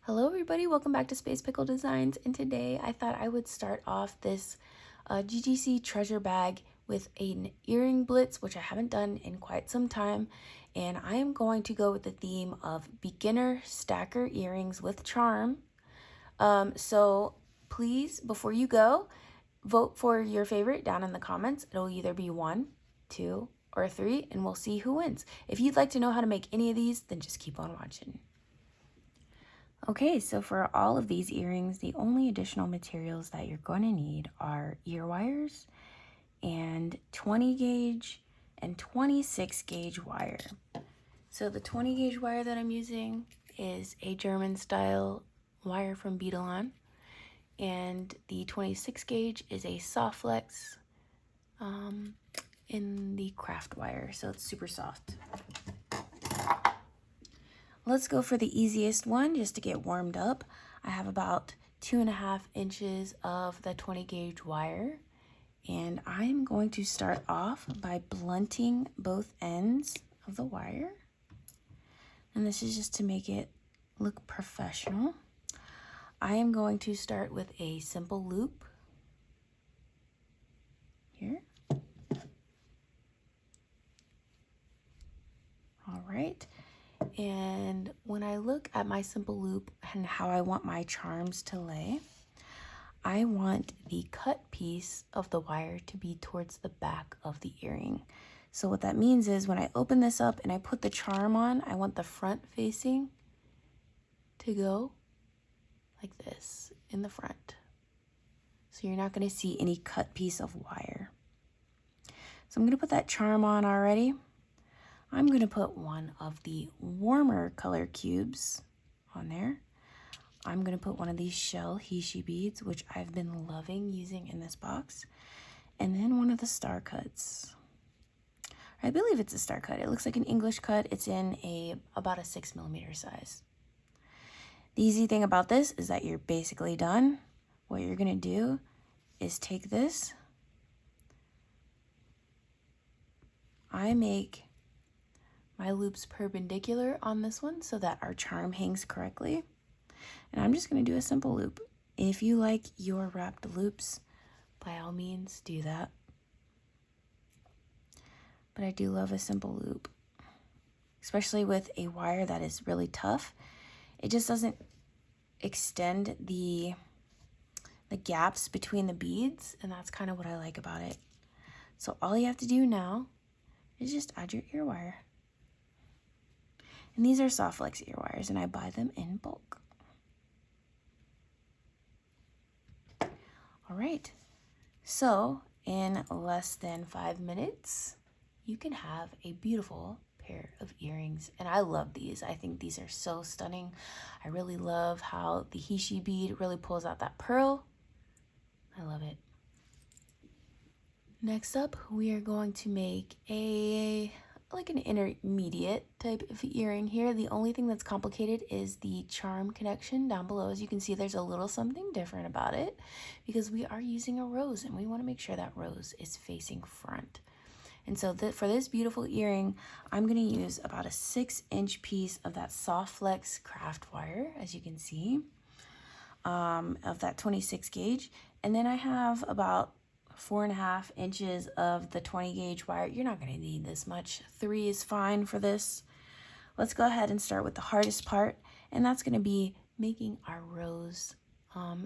Hello everybody, welcome back to Space Pickle Designs, and today I thought I would start off this GGC treasure bag with an earring blitz, which I haven't done in quite some time, and I am going to go with the theme of beginner stacker earrings with charm. So please, before you go, vote for your favorite down in the comments. It'll either be 1, 2, or 3, and we'll see who wins. If you'd like to know how to make any of these, then just keep on watching. Okay, so for all of these earrings, the only additional materials that you're going to need are ear wires and 20 gauge and 26 gauge wire. So the 20 gauge wire that I'm using is a German style wire from BLITZ, and the 26 gauge is a soft flex in the craft wire, so it's super soft. Let's go for the easiest one just to get warmed up. I have about 2.5 inches of the 20 gauge wire, and I'm going to start off by blunting both ends of the wire. And this is just to make it look professional. I am going to start with a simple loop here. All right. And when I look at my simple loop and how I want my charms to lay, I want the cut piece of the wire to be towards the back of the earring. So what that means is when I open this up and I put the charm on, I want the front facing to go like this in the front. So you're not going to see any cut piece of wire. So I'm going to put that charm on already. I'm going to put one of the warmer color cubes on there. I'm going to put one of these shell Hishi beads, which I've been loving using in this box. And then one of the star cuts. I believe it's a star cut. It looks like an English cut. It's in about a 6mm size. The easy thing about this is that you're basically done. What you're going to do is take this. I make my loops perpendicular on this one so that our charm hangs correctly. And I'm just going to do a simple loop. If you like your wrapped loops, by all means do that. But I do love a simple loop, especially with a wire that is really tough. It just doesn't extend the gaps between the beads, and that's kind of what I like about it. So all you have to do now is just add your ear wire. And these are soft flex ear wires, and I buy them in bulk. All right, so in less than 5 minutes, you can have a beautiful pair of earrings. And I love these. I think these are so stunning. I really love how the Hishi bead really pulls out that pearl. I love it. Next up, we are going to make like an intermediate type of earring here. The only thing that's complicated is the charm connection down below. As you can see, there's a little something different about it because we are using a rose, and we want to make sure that rose is facing front. And so for this beautiful earring, I'm going to use about a 6-inch piece of that soft flex craft wire, as you can see, of that 26 gauge. And then I have about 4.5 inches of the 20 gauge wire. You're not going to need this much. 3 is fine for this. Let's go ahead and start with the hardest part, and that's going to be making our rose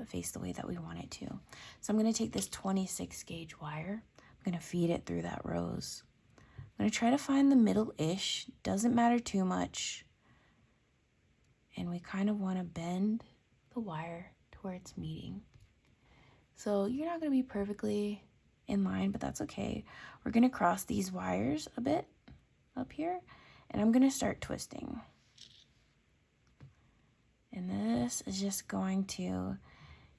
face the way that we want it to. So I'm going to take this 26 gauge wire. I'm going to feed it through that rose. I'm going to try to find the middle-ish. Doesn't matter too much. And we kind of want to bend the wire to where it's meeting. So you're not going to be perfectly in line, but that's okay. We're going to cross these wires a bit up here, and I'm going to start twisting. And this is just going to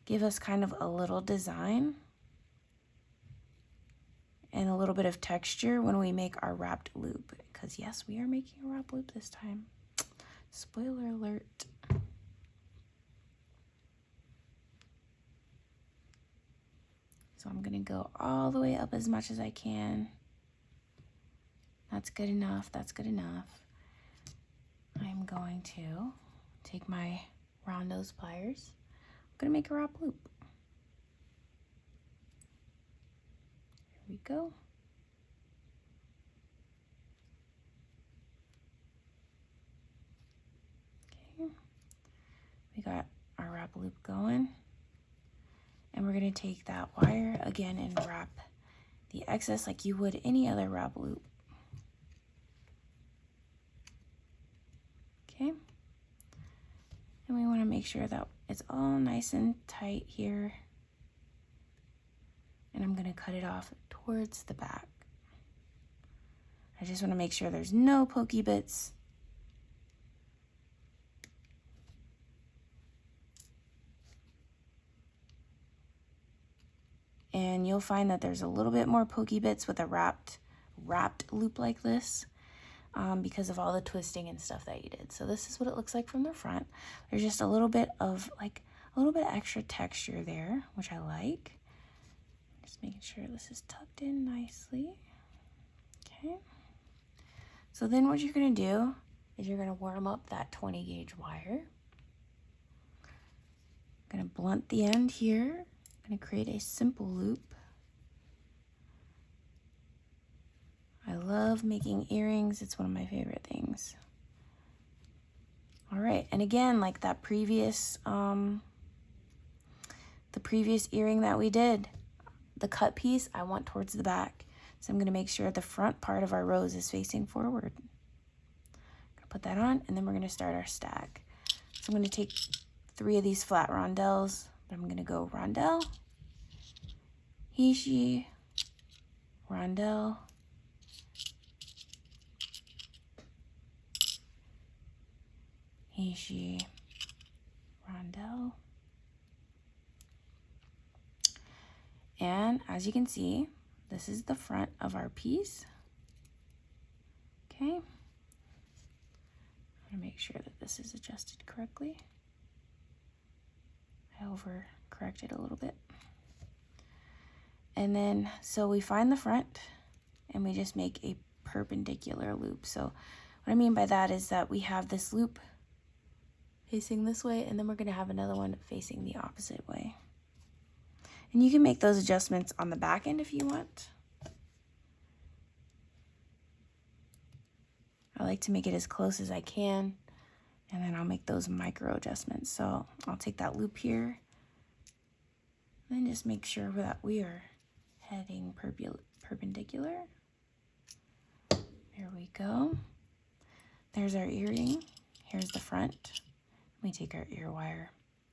give us kind of a little design and a little bit of texture when we make our wrapped loop. Because yes, we are making a wrapped loop this time. Spoiler alert. So I'm gonna go all the way up as much as I can. That's good enough, that's good enough. I'm going to take my around those pliers. I'm gonna make a wrap loop. Here we go. Okay, we got our wrap loop going. And we're gonna take that wire again and wrap the excess like you would any other wrap loop. Okay. And we wanna make sure that it's all nice and tight here. And I'm gonna cut it off towards the back. I just wanna make sure there's no pokey bits. And you'll find that there's a little bit more pokey bits with a wrapped loop like this because of all the twisting and stuff that you did. So this is what it looks like from the front. There's just a little bit of extra texture there, which I like. Just making sure this is tucked in nicely. Okay. So then what you're gonna do is you're gonna warm up that 20 gauge wire. I'm gonna blunt the end here. I'm gonna create a simple loop. I love making earrings. It's one of my favorite things. All right, and again, like that previous, the previous earring that we did, the cut piece, I want towards the back. So I'm gonna make sure the front part of our rose is facing forward. Gonna put that on, and then we're gonna start our stack. So I'm gonna take 3 of these flat rondelles. I'm gonna go rondelle, he, she, rondelle, he, she, rondelle. And as you can see, this is the front of our piece. Okay. I'm gonna make sure that this is adjusted correctly. I overcorrected a little bit. And then, so we find the front and we just make a perpendicular loop. So what I mean by that is that we have this loop facing this way, and then we're gonna have another one facing the opposite way. And you can make those adjustments on the back end if you want. I like to make it as close as I can, and then I'll make those micro adjustments. So I'll take that loop here, and then just make sure that we are heading perpendicular. There we go. There's our earring. Here's the front. We take our ear wire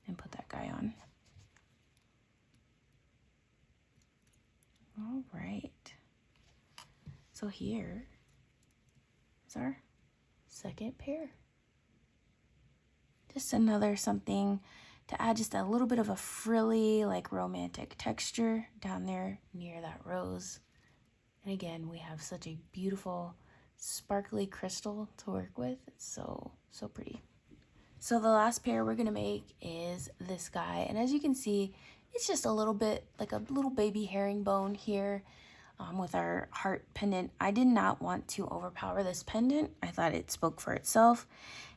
and put that guy on. All right. So here is our second pair. Just another something to add just a little bit of a frilly, like romantic texture down there near that rose. And again, we have such a beautiful, sparkly crystal to work with. It's so pretty. So the last pair we're gonna make is this guy. And as you can see, it's just a little bit like a little baby herringbone here with our heart pendant. I did not want to overpower this pendant. I thought it spoke for itself.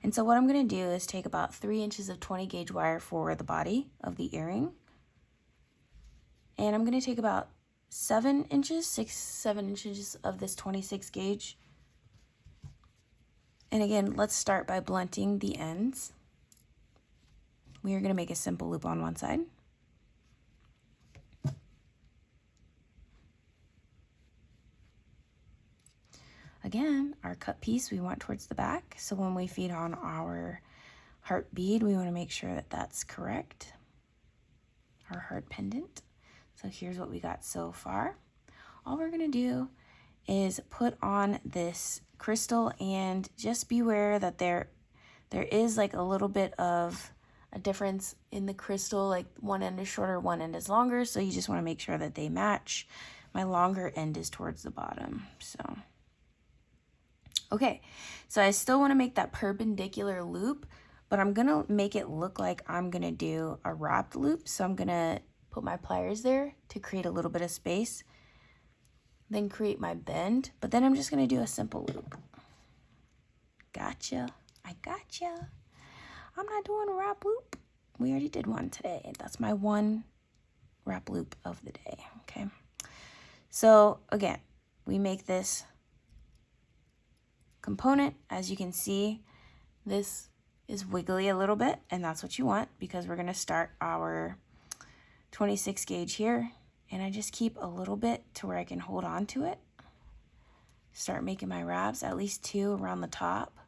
And so what I'm gonna do is take about 3 inches of 20 gauge wire for the body of the earring. And I'm gonna take about 7 inches, 7 inches of this 26 gauge. And again, let's start by blunting the ends. We are gonna make a simple loop on one side. Again, our cut piece we want towards the back. So when we feed on our heart bead, we want to make sure that that's correct. Our heart pendant. So here's what we got so far. All we're going to do is put on this crystal, and just beware that there is like a little bit of a difference in the crystal, like one end is shorter, one end is longer. So you just want to make sure that they match. My longer end is towards the bottom. So okay, so I still want to make that perpendicular loop, but I'm going to make it look like I'm going to do a wrapped loop. So I'm going to put my pliers there to create a little bit of space, then create my bend, but then I'm just going to do a simple loop. Gotcha. I gotcha. I'm not doing a wrap loop. We already did one today. That's my one wrap loop of the day, okay? So again, we make this component. As you can see, this is wiggly a little bit, and that's what you want because we're gonna start our 26 gauge here, and I just keep a little bit to where I can hold on to it. Start making my wraps, at least 2 around the top.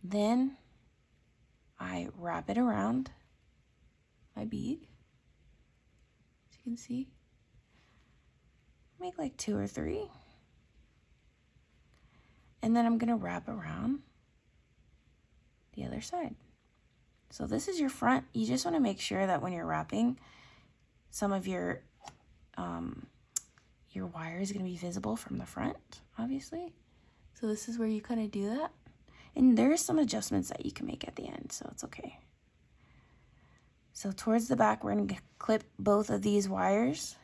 Then I wrap it around my bead, as you can see. Make like 2 or 3. And then I'm gonna wrap around the other side. So this is your front. You just wanna make sure that when you're wrapping, some of your wire is gonna be visible from the front, obviously. So this is where you kind of do that. And there's some adjustments that you can make at the end, so it's okay. So towards the back, we're gonna clip both of these wires.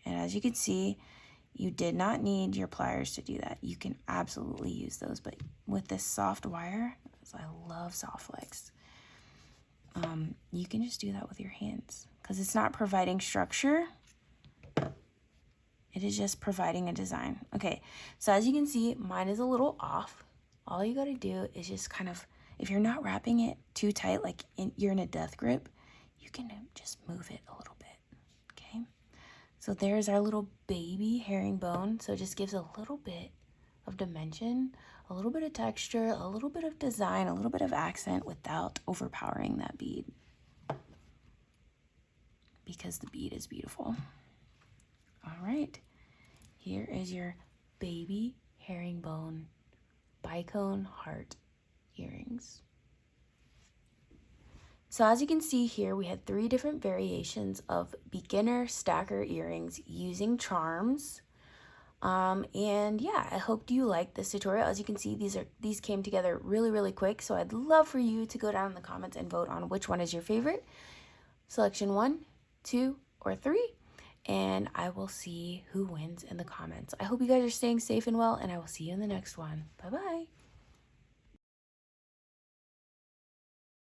And as you can see, you did not need your pliers to do that. You can absolutely use those, but with this soft wire, I love soft flex, you can just do that with your hands because it's not providing structure. It is just providing a design. Okay, so as you can see, mine is a little off. All you gotta do is just kind of, if you're not wrapping it too tight, like you're in a death grip, you can just move it a little bit, okay? So there's our little baby herringbone. So it just gives a little bit of dimension, a little bit of texture, a little bit of design, a little bit of accent without overpowering that bead, because the bead is beautiful. All right, here is your baby herringbone bicone heart earrings. So as you can see here, we had 3 different variations of beginner stacker earrings using charms. And yeah, I hope you liked this tutorial. As you can see, these came together really quick. So I'd love for you to go down in the comments and vote on which one is your favorite. Selection 1, 2, or 3. And I will see who wins in the comments. I hope you guys are staying safe and well, and I will see you in the next one. Bye-bye.